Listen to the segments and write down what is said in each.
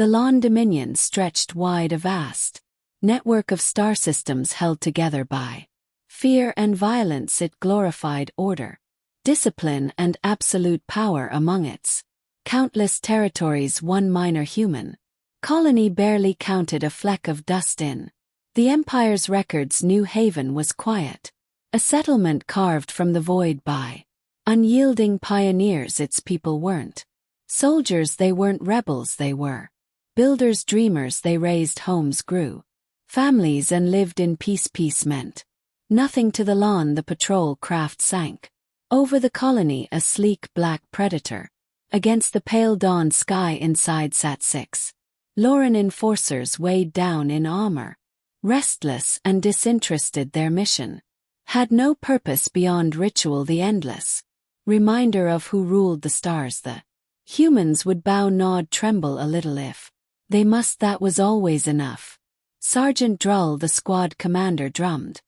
The lawn dominion stretched wide, a vast network of star systems held together by fear and violence. It glorified order, discipline and absolute power among its countless territories. One minor human colony barely counted a fleck of dust in the Empire's records. New Haven was quiet, a settlement carved from the void by unyielding pioneers. Its people weren't soldiers, they weren't rebels, they were builders, dreamers. They raised homes, grew families and lived in peace. Peace meant nothing to the lawn. The patrol craft sank over the colony, a sleek black predator. Against the pale dawn sky inside sat 6 Lauren enforcers, weighed down in armor, restless and disinterested. Their mission had no purpose beyond ritual, the endless reminder of who ruled the stars. The humans would bow, nod, tremble a little if they must. That was always enough. Sergeant Drull, the squad commander, drummed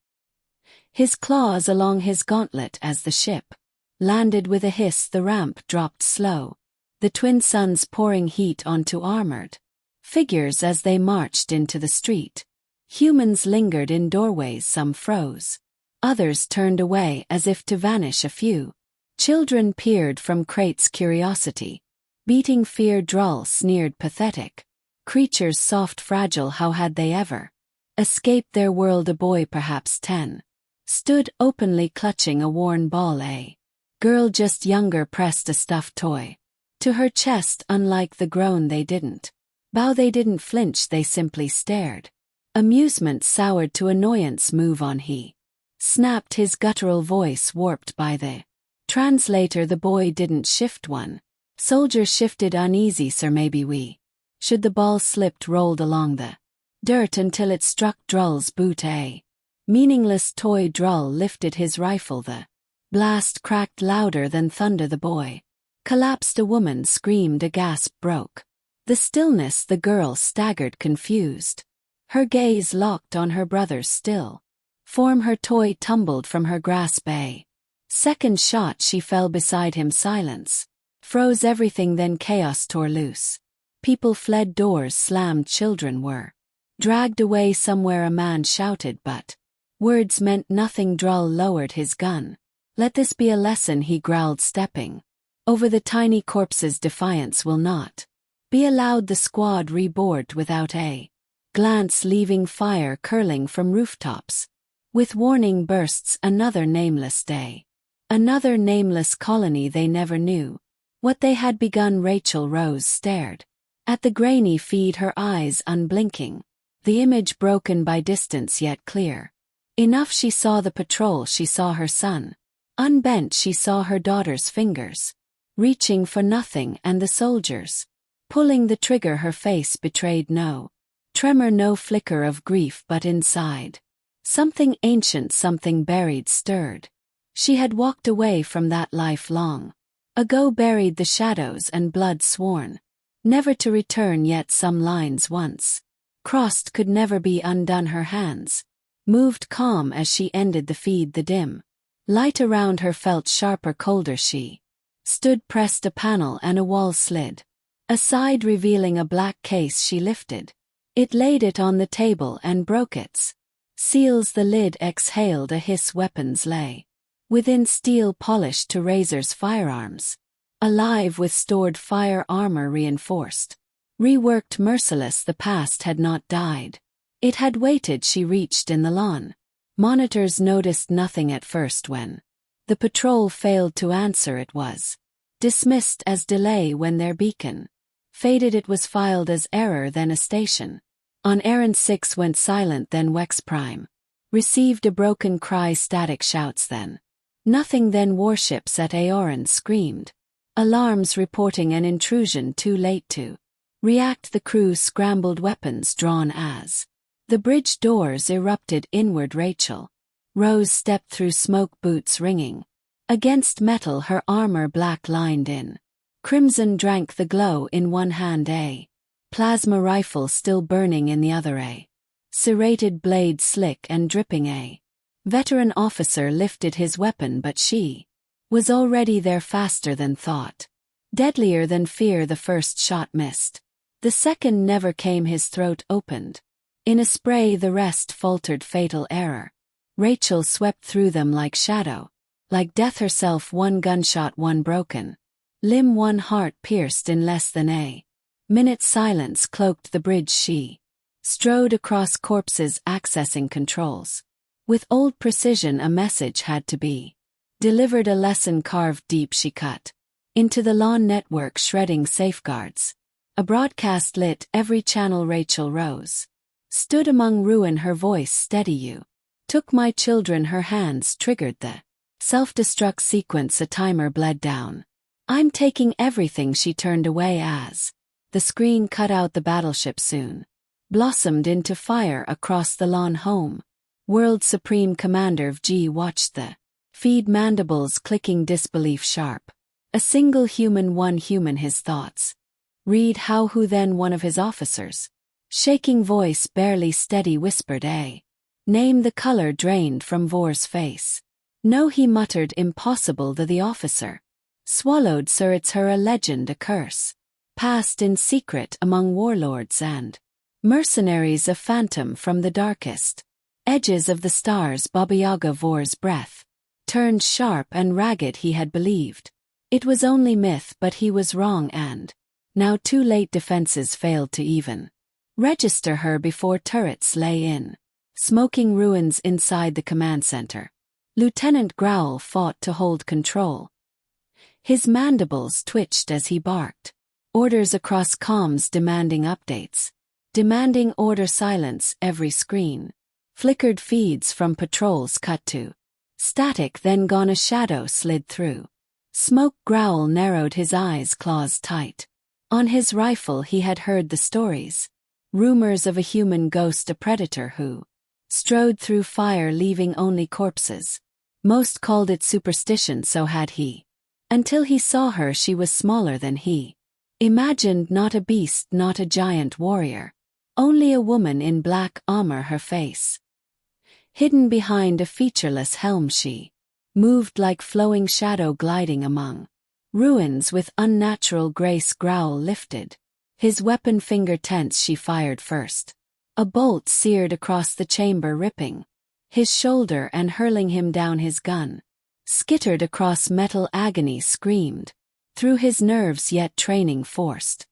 his claws along his gauntlet as the ship landed with a hiss. The ramp dropped slow, the twin suns pouring heat onto armored figures as they marched into the street. Humans lingered in doorways, some froze, others turned away as if to vanish. A few children peered from crates, curiosity beating fear. Drull sneered, pathetic creatures, soft, fragile. How had they ever escaped their world? A boy, perhaps 10, stood openly clutching a worn ball. A girl just younger pressed a stuffed toy to her chest. Unlike the grown, they didn't bow, they didn't flinch, they simply stared. Amusement soured to annoyance. Move on, he snapped, his guttural voice warped by the translator. The boy didn't shift. One soldier shifted, uneasy. Sir, maybe we should. The ball slipped, rolled along the dirt until it struck Drull's boot. A meaningless toy. Drull lifted his rifle. The blast cracked louder than thunder. The boy collapsed. A woman screamed, a gasp broke the stillness. The girl staggered, confused, her gaze locked on her brother's still form. Her toy tumbled from her grasp. A second shot, she fell beside him. Silence froze everything, then chaos tore loose. People fled, doors slammed, children were dragged away somewhere. A man shouted, but words meant nothing. Drull lowered his gun. Let this be a lesson, he growled, stepping over the tiny corpses. Defiance will not be allowed. The squad reboarded without a glance, leaving fire curling from rooftops with warning bursts. Another nameless day, another nameless colony. They never knew what they had begun. Rachel Rose stared at the grainy feed, her eyes unblinking, the image broken by distance yet clear enough. She saw the patrol, she saw her son unbent, she saw her daughter's fingers reaching for nothing, and the soldiers pulling the trigger. Her face betrayed no tremor, no flicker of grief, but inside something ancient, something buried stirred. She had walked away from that life long ago, buried the shadows and blood, sworn never to return. Yet some lines once crossed could never be undone. Her hands moved calm as she ended the feed. The dim light around her felt sharper, colder. She stood, pressed a panel, and a wall slid aside, revealing a black case. She lifted it, laid it on the table, and broke its seals. The lid exhaled a hiss. Weapons lay within, steel polished to razors, firearms alive with stored fire armor, reinforced, reworked, merciless. The past had not died, it had waited. She reached in the lawn monitors, noticed nothing at first. When the patrol failed to answer, it was dismissed as delay. When their beacon faded, it was filed as error. Then a station on errand 6 went silent. Then Wex Prime received a broken cry, static shouts, then nothing. Then warships at Aoran screamed alarms, reporting an intrusion. Too late to react, the crew scrambled, weapons drawn as the bridge doors erupted inward. Rachel Rose stepped through, smoke, boots ringing against metal, her armor black lined in crimson, drank the glow. In one hand a plasma rifle still burning, in the other a serrated blade, slick and dripping. A veteran officer lifted his weapon, but she was already there, faster than thought, deadlier than fear. The first shot missed The second never came, his throat opened. In a spray the rest faltered, fatal error. Rachel swept through them like shadow. Like death herself, one gunshot, one broken limb, one heart pierced in less than a minute. Silence cloaked the bridge. She strode across corpses, accessing controls. With old precision a message had to be delivered, a lesson carved deep. She cut into the LAN network, shredding safeguards. A broadcast lit every channel. Rachel rose, stood among ruin, her voice steady. You took my children. Her hands triggered the self-destruct sequence. A timer bled down. I'm taking everything. She turned away as the screen cut out. The battleship soon blossomed into fire across the LAN home. World Supreme Commander G watched the feed, mandibles clicking, disbelief sharp. A single human, one human. His thoughts read how, who, then one of his officers. Shaking voice, barely steady, whispered a name. The color drained from Vor's face. No, he muttered, impossible. The officer swallowed. Sir, it's her, a legend, a curse passed in secret among warlords and mercenaries, a phantom from the darkest edges of the stars. Baba Yaga. Vor's breath turned sharp and ragged. He had believed it was only myth, but he was wrong, and now too late. Defenses failed to even register her before turrets lay in smoking ruins inside the command center. Lieutenant Growl fought to hold control. His mandibles twitched as he barked orders across comms, demanding updates, demanding order. Silence. Every screen flickered, feeds from patrols cut to static, then gone. A shadow slid through smoke. Growl narrowed his eyes, claws tight on his rifle. He had heard the stories, rumors of a human ghost, a predator who strode through fire, leaving only corpses. Most called it superstition, so had he. Until he saw her, she was smaller than he imagined, not a beast, not a giant warrior. Only a woman in black armor, her face hidden behind a featureless helm. She moved like flowing shadow, gliding among ruins with unnatural grace. Growl lifted his weapon, finger tense. She fired first. A bolt seared across the chamber, ripping his shoulder and hurling him down. His gun skittered across metal. Agony screamed through his nerves, yet training forced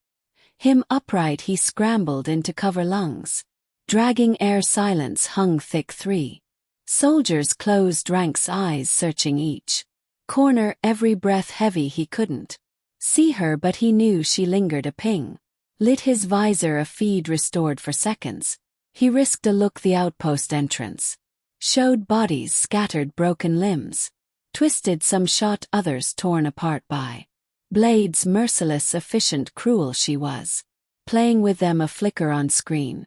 him upright. He scrambled into cover, lungs dragging air. Silence hung thick. 3 soldiers closed ranks, eyes searching each corner, every breath heavy. He couldn't see her, but he knew she lingered. A ping lit his visor, a feed restored for seconds. He risked a look. The outpost entrance showed bodies scattered, broken limbs twisted, some shot, others torn apart by blades. Merciless, efficient, cruel. She was playing with them. A flicker on screen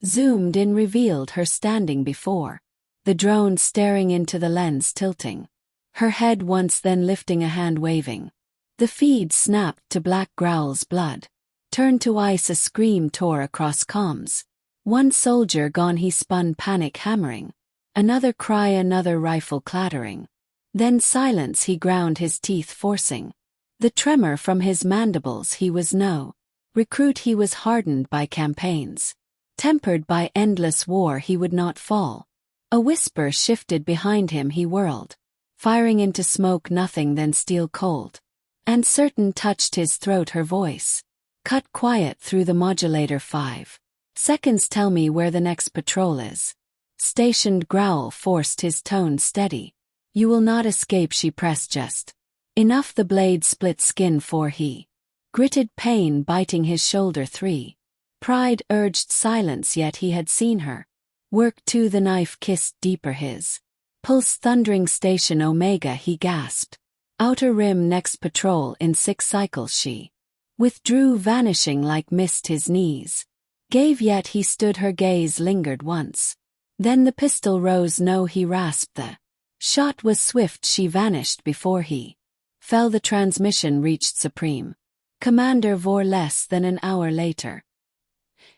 zoomed in, revealed her standing before the drone, staring into the lens, tilting her head once, then lifting a hand, waving. The feed snapped to black. Growl's blood turned to ice. A scream tore across comms. One soldier gone. He spun, panic hammering. Another cry, another rifle clattering. Then silence. He ground his teeth, forcing the tremor from his mandibles. He was no recruit. He was hardened by campaigns, tempered by endless war. He would not fall. A whisper shifted behind him. He whirled, firing into smoke. Nothing, then steel cold and certain touched his throat. Her voice cut quiet through the modulator. 5 seconds. Tell me where the next patrol is stationed. Growl forced his tone steady. You will not escape. She pressed just enough. The blade split skin. 4 he gritted, pain biting his shoulder. 3 pride urged silence, yet he had seen her work too. The knife kissed deeper, his pulse thundering. Station Omega. He gasped. Outer rim, next patrol in 6 cycles. She withdrew, vanishing like mist. His knees gave, yet he stood. Her gaze lingered once. Then the pistol rose. No, he rasped. The shot was swift. She vanished before he fell. The transmission reached Supreme Commander Vor less than an hour later.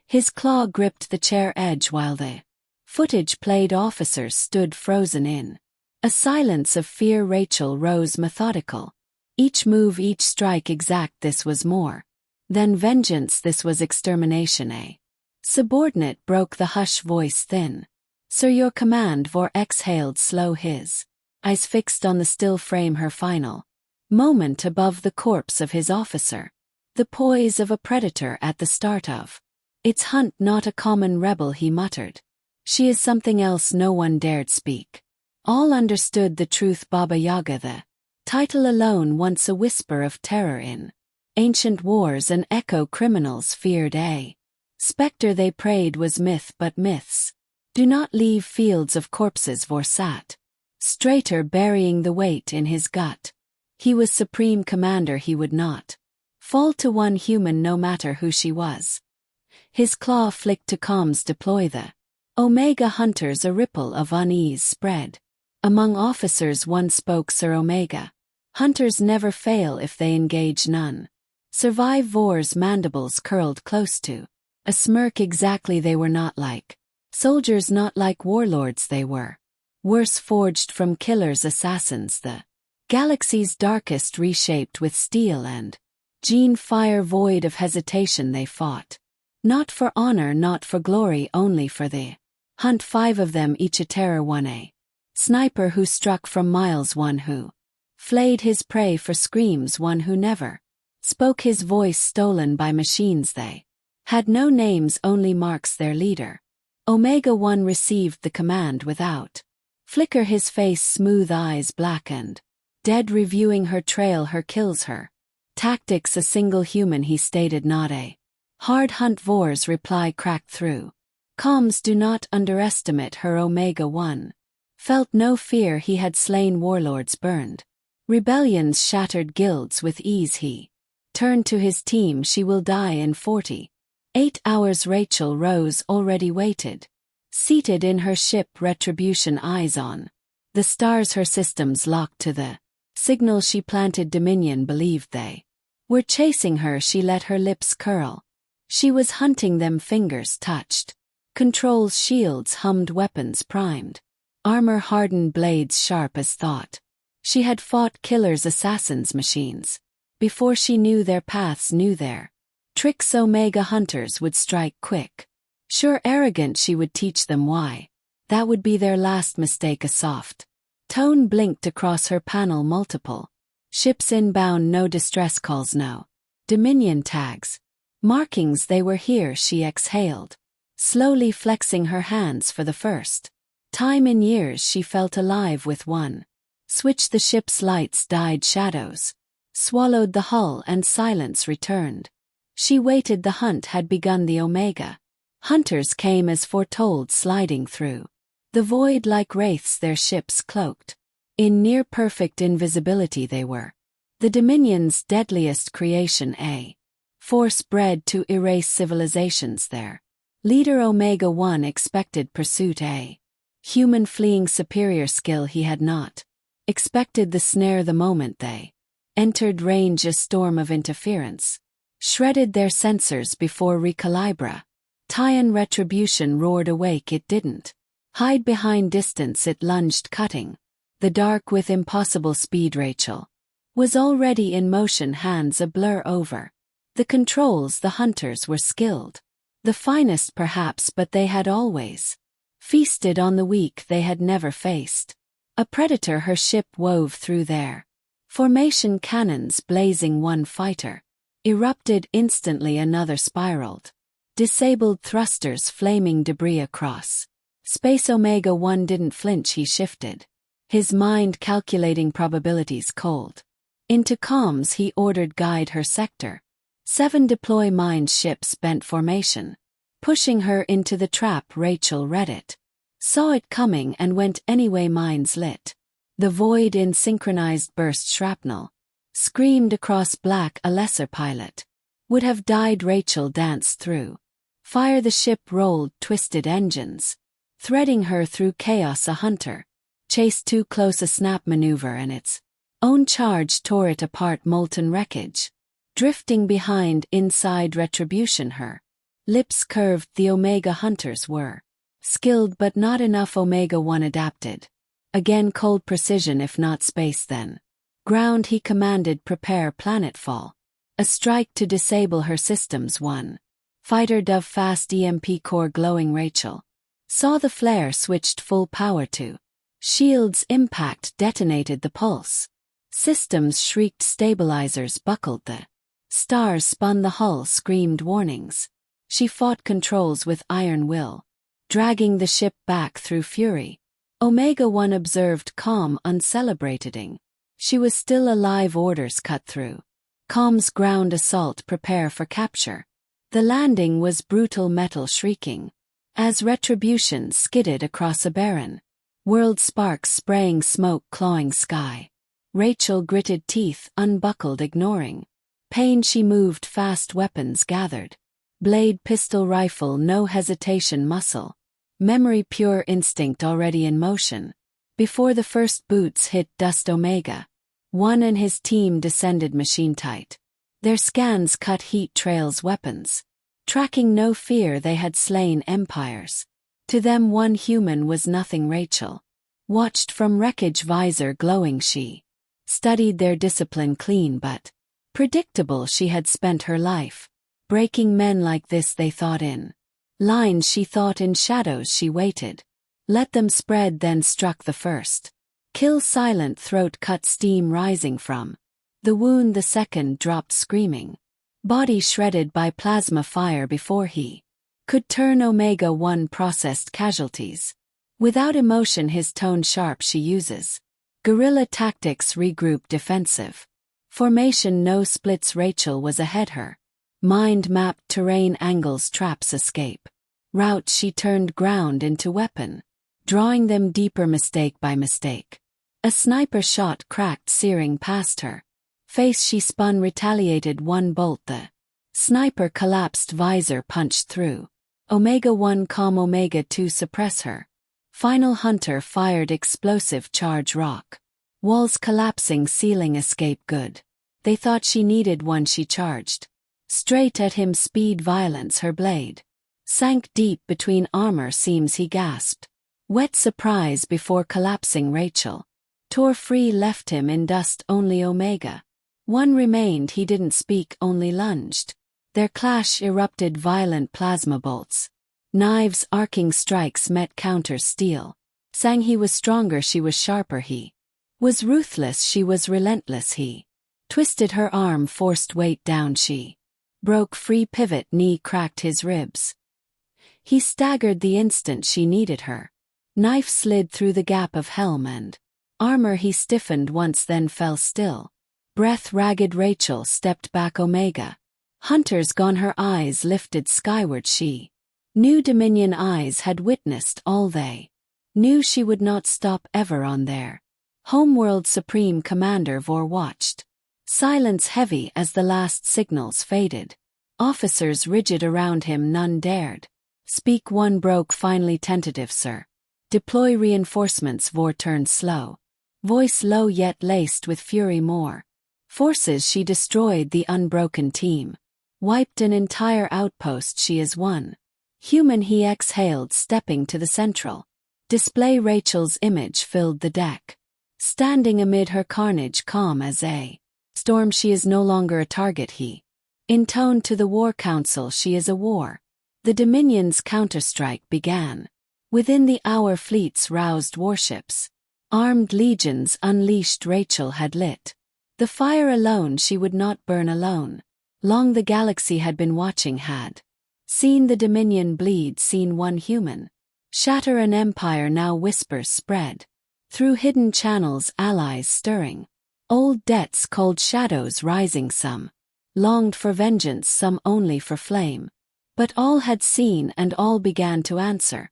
His claw gripped the chair edge while the footage played. Officers stood frozen in a silence of fear. Rachel rose, methodical. Each move, each strike exact. This was more Then vengeance, this was extermination. A subordinate broke the hush, voice thin. Sir, your command. Vor exhaled slow, his eyes fixed on the still frame, her final moment above the corpse of his officer. The poise of a predator at the start of its hunt, not a common rebel, he muttered. She is something else. No one dared speak. All understood the truth. Baba Yaga, the title alone, once a whisper of terror in ancient wars, an echo criminals feared. A spectre they prayed was myth, but myths do not leave fields of corpses. Vor sat straighter, burying the weight in his gut. He was supreme commander. He would not fall to one human, no matter who she was. His claw flicked to comms, deploy the Omega hunters. A ripple of unease spread among officers. One spoke, Sir, Omega hunters never fail if they engage, none survive. Vor's mandibles curled close to a smirk. Exactly, they were not like soldiers, not like warlords. They were worse, forged from killers, assassins, the galaxy's darkest, reshaped with steel and gene fire. Void of hesitation they fought, not for honor, not for glory, only for the hunt. 5 of them, each a terror. One a sniper who struck from miles, one who flayed his prey for screams, one who never spoke, his voice stolen by machines. They had no names, only marks. Their leader, Omega 1, received the command without flicker, his face smooth, eyes black and dead, reviewing her trail, her kills, her tactics. A single human, he stated, not a hard hunt. Vor's reply cracked through comms, do not underestimate her. Omega 1 felt no fear. He had slain warlords, burned rebellions, shattered guilds with ease. He turned to his team. She will die in 48 hours. Rachel Rose already waited, seated in her ship, Retribution, eyes on the stars, her systems locked to the signal she planted. Dominion believed they were chasing her. She let her lips curl. She was hunting them. Fingers touched controls, shields hummed, weapons primed, armor hardened, blades sharp as thought. She had fought killers, assassins, machines before she knew their paths, knew their tricks. Omega hunters would strike quick, sure, arrogant. She would teach them why. That would be their last mistake. A soft tone blinked across her panel. Multiple ships inbound, no distress calls, no Dominion tags, markings. They were here. She exhaled, slowly flexing her hands. For the first time in years she felt alive. With one switch the ship's lights died, shadows swallowed the hull, and silence returned. She waited. The hunt had begun. The Omega hunters came as foretold, sliding through the void like wraiths, their ships cloaked in near-perfect invisibility. They were the Dominion's deadliest creation, a force bred to erase civilizations. Their leader, Omega 1, expected pursuit, a human fleeing, superior skill. He had not expected the snare. The moment they entered range, a storm of interference shredded their sensors before recalibra. Tian Retribution roared awake. It didn't hide behind distance. It lunged, cutting the dark with impossible speed. Rachel was already in motion, hands a blur over the controls. The hunters were skilled, the finest perhaps, but they had always feasted on the weak. They had never faced a predator. Her ship wove through their formation, cannons blazing. One fighter erupted instantly, another spiraled, disabled thrusters flaming debris across space. Omega 1 didn't flinch. He shifted his mind, calculating probabilities. Cold into comms, he ordered, guide her sector 7, deploy mine ships, bent formation, pushing her into the trap. Rachel read it, saw it coming, and went anyway. Mines lit the void in synchronized burst. Shrapnel screamed across black. A lesser pilot would have died. Rachel danced through fire. The ship rolled, twisted engines threading her through chaos. A hunter chased too close, a snap maneuver, and its own charge tore it apart. Molten wreckage drifting behind. Inside Retribution, her lips curved. The Omega hunters were skilled, but not enough. Omega 1 adapted again, cold precision, if not space then ground. He commanded, prepare planetfall. A strike to disable her systems. 1. Fighter dove fast EMP core glowing. Rachel saw the flare switched full power to. Shields impact detonated the pulse. Systems shrieked, stabilizers buckled, the stars spun, the hull screamed warnings. She fought controls with iron will, dragging the ship back through fury. Omega-1 observed, calm, uncelebrating. She was still alive. Orders cut through. Comms: ground assault, prepare for capture. The landing was brutal, metal shrieking as retribution skidded across a barren world, sparks spraying, smoke clawing sky. Rachel gritted teeth, unbuckled, ignoring pain. She moved fast, weapons gathered. Blade, pistol, rifle, no hesitation, muscle memory, pure instinct already in motion. Before the first boots hit dust, Omega-1 and his team descended machine tight. Their scans cut heat trails, weapons tracking, no fear. They had slain empires. To them, one human was nothing. Rachel watched from wreckage, visor glowing. She studied their discipline, clean but predictable. She had spent her life breaking men like this. They thought in lines, she thought in shadows. She waited, let them spread, then struck the first kill. Silent, throat cut, steam rising from the wound. The second dropped screaming, body shredded by plasma fire. Before he could turn, Omega-1 processed casualties. Without emotion, his tone sharp. She uses guerrilla tactics, regroup, defensive formation, no splits. Rachel was ahead. Her mind mapped terrain, angles, traps, escape route. She turned ground into weapon, drawing them deeper, mistake by mistake. A sniper shot cracked, searing past her face. She spun, retaliated, one bolt. The sniper collapsed, visor punched through. Omega-1 calm, Omega-2 suppress her final. Hunter fired, explosive charge, rock walls collapsing, ceiling escape. Good. They thought she needed one. She charged straight at him, speed, violence. Her blade sank deep between armor seams. He gasped, wet surprise, before collapsing. Rachel tore free, left him in dust. Only Omega-1 remained. He didn't speak, only lunged. Their clash erupted, violent plasma bolts. Knives, arcing strikes met counters. Steel sang. He was stronger, she was sharper. He was ruthless, she was relentless. He twisted her arm, forced weight down. She broke free, pivot, knee cracked his ribs. He staggered the instant she needed her. Knife slid through the gap of helm and armor. He stiffened once, then fell still. Breath ragged. Rachel stepped back. Omega-Hunter's gone. Her eyes lifted skyward. She knew Dominion eyes had witnessed all. They knew she would not stop ever on their homeworld. Supreme Commander Vor watched. Silence heavy as the last signals faded. Officers rigid around him, none dared speak. One broke finally, tentative, sir. Deploy reinforcements. Vor turned slow, voice low yet laced with fury. More forces. She destroyed the unbroken team, wiped an entire outpost. She is one human. He exhaled, stepping to the central display. Rachel's image filled the deck, standing amid her carnage, calm as a storm. She is no longer a target. He intoned to the War Council. She is a war. The Dominion's counterstrike began. Within the hour, fleets roused, warships armed, legions unleashed. Rachel had lit the fire alone. She would not burn alone. Long the galaxy had been watching, had seen the Dominion bleed, seen one human shatter an empire. Now whispers spread through hidden channels, allies stirring, old debts, cold shadows rising. Some longed for vengeance, some only for flame. But all had seen, and all began to answer.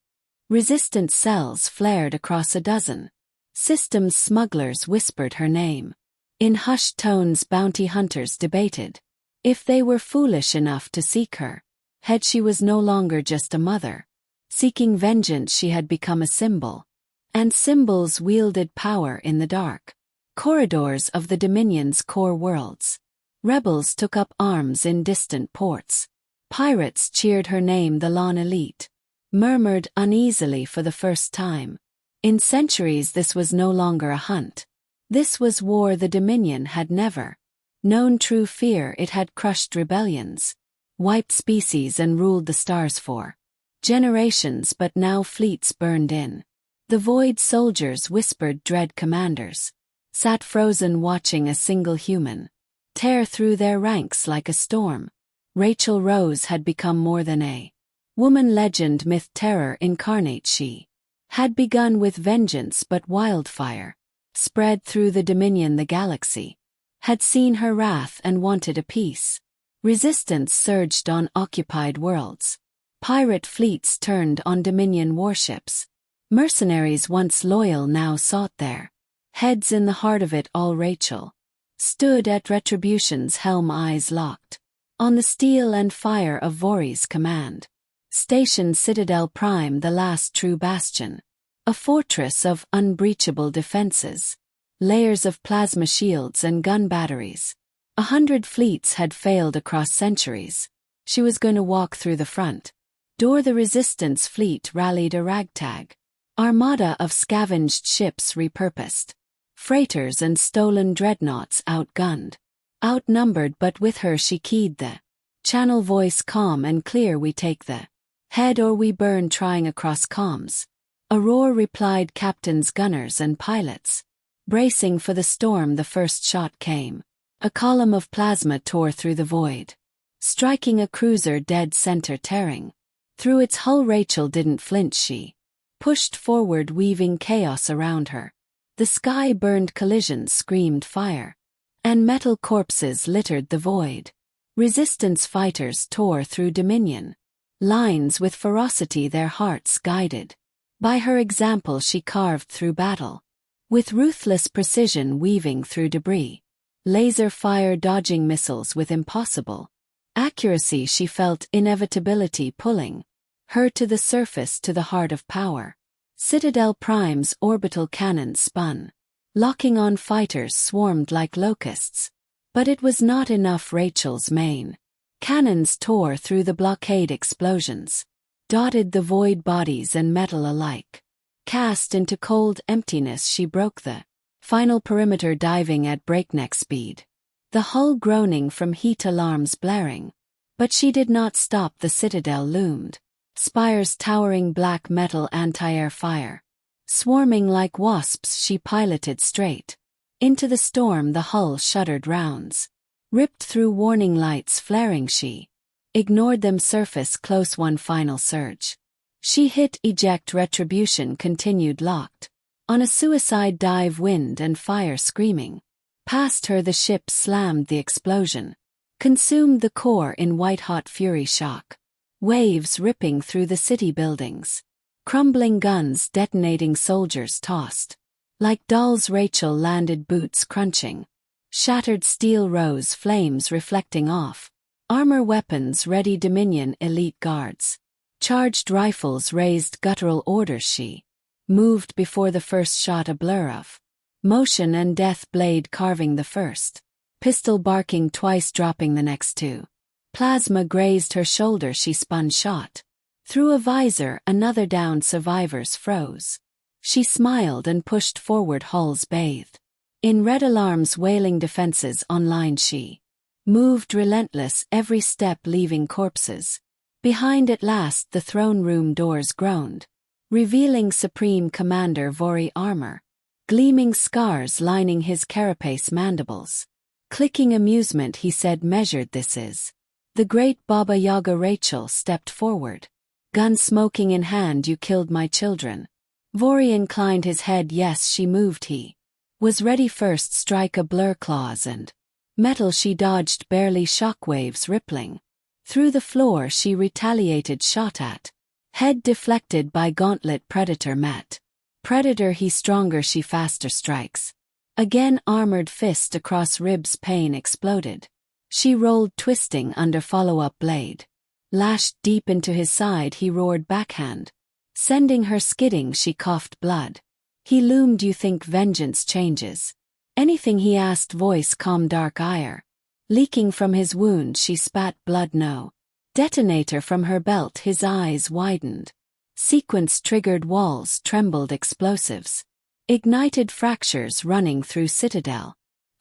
Resistant cells flared across a dozen systems. Smugglers whispered her name. In hushed tones, bounty hunters debated if they were foolish enough to seek her. Had she was no longer just a mother seeking vengeance. She had become a symbol. And symbols wielded power in the dark corridors of the Dominion's core worlds. Rebels took up arms in distant ports. Pirates cheered her name. The Lawn elite murmured uneasily for the first time in centuries. This was no longer a hunt. This was war. The Dominion had never Known true fear, it had crushed rebellions, wiped species and ruled the stars for generations, but now fleets burned in. The void soldiers whispered dread commanders, sat frozen watching a single human tear through their ranks like a storm. Rachel Rose had become more than a woman, legend, myth, terror incarnate. She had begun with vengeance, but wildfire spread through the Dominion. The galaxy had seen her wrath and wanted a peace. Resistance surged on occupied worlds. Pirate fleets turned on Dominion warships. Mercenaries once loyal now sought their heads in the heart of it all. Rachel stood at Retribution's helm, eyes locked on the steel and fire of Vori's command. Station Citadel Prime, the last true bastion. A fortress of unbreachable defenses. Layers of plasma shields and gun batteries. 100 fleets had failed across centuries. She was going to walk through the front door. The Resistance fleet rallied, a ragtag armada of scavenged ships repurposed. Freighters and stolen dreadnoughts outgunned. Outnumbered, but with her she keyed the channel, voice calm and clear: we take the head or we burn. Trying across comms, a roar replied captains, gunners and pilots bracing for the storm. The first shot came. A column of plasma tore through the void, striking a cruiser dead center, tearing through its hull. Rachel didn't flinch. She pushed forward, weaving chaos around her. The sky burned, collisions screamed fire, and metal corpses littered the void. Resistance fighters tore through Dominion lines with ferocity, their hearts guided by her example. She carved through battle with ruthless precision, weaving through debris. Laser fire, dodging missiles with impossible accuracy. She felt inevitability pulling her to the surface, to the heart of power. Citadel Prime's orbital cannons spun, locking on. Fighters swarmed like locusts. But it was not enough. Rachel's main cannons tore through the blockade. Explosions dotted the void, bodies and metal alike cast into cold emptiness. She broke the final perimeter, diving at breakneck speed, the hull groaning from heat, alarms blaring. But she did not stop. The citadel loomed, spires towering, black metal, anti-air fire swarming like wasps. She piloted straight into the storm. The hull shuddered, rounds ripped through, warning lights flaring. She ignored them, surface close. One final surge. She hit eject. Retribution continued, locked on a suicide dive, wind and fire screaming past her. The ship slammed, the explosion consumed the core in white-hot fury. Shock waves ripping through the city buildings, crumbling guns detonating, soldiers tossed like dolls. Rachel landed, boots crunching, shattered steel rose, flames reflecting off armor, weapons ready. Dominion elite guards charged, rifles raised, guttural orders. She moved before the first shot, a blur of motion and death, blade carving the first pistol, barking twice, dropping the next two. Plasma grazed her shoulder. She spun, shot through a visor, another down. Survivors froze. She smiled and pushed forward, hulls bathed in red, alarms wailing, defenses online. She moved relentless, every step leaving corpses behind. At last the throne room doors groaned, revealing Supreme Commander Vori, armor gleaming, scars lining his carapace, mandibles clicking. Amusement, he said measured, this is the great Baba Yaga. Rachel stepped forward, gun smoking in hand. You killed my children. Vori inclined his head. Yes, she moved. He was ready. First strike, a blur, claws and metal. She dodged barely, shockwaves rippling through the floor. She retaliated, shot at head, deflected by gauntlet. Predator met predator. He stronger, she faster. Strikes again, armored fist across ribs, pain exploded. She rolled, twisting under, follow-up blade lashed deep into his side. He roared, backhand sending her skidding. She coughed blood. He loomed. You think vengeance changes anything? He asked, voice calm, dark ire leaking from his wound. She spat blood. No detonator from her belt. His eyes widened. Sequence triggered, walls trembled, explosives ignited, fractures running through citadel.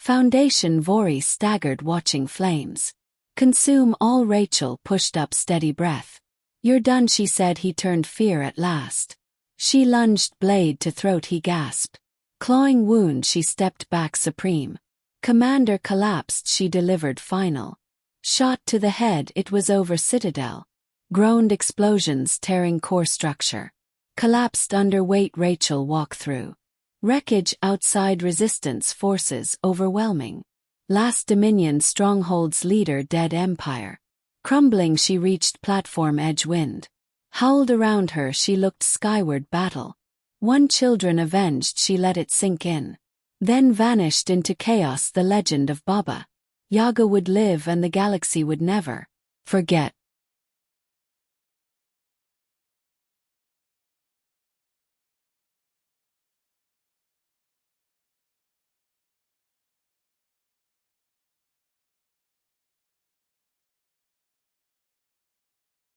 Foundation Vori staggered watching flames. Consume all. Rachel pushed up steady breath. You're done, she said. He turned fear at last. She lunged blade to throat. He gasped. Clawing wound. She stepped back supreme. Commander collapsed. She delivered final shot to the head. It was over. Citadel groaned. Explosions tearing core structure. Collapsed under weight. Rachel walked through wreckage outside. Resistance forces overwhelming. Last Dominion strongholds. Leader dead. Empire crumbling. She reached platform edge. Wind howled around her. She looked skyward. Battle won. Children avenged. She let it sink in. Then vanished into chaos. The legend of Baba Yaga would live, and the galaxy would never forget.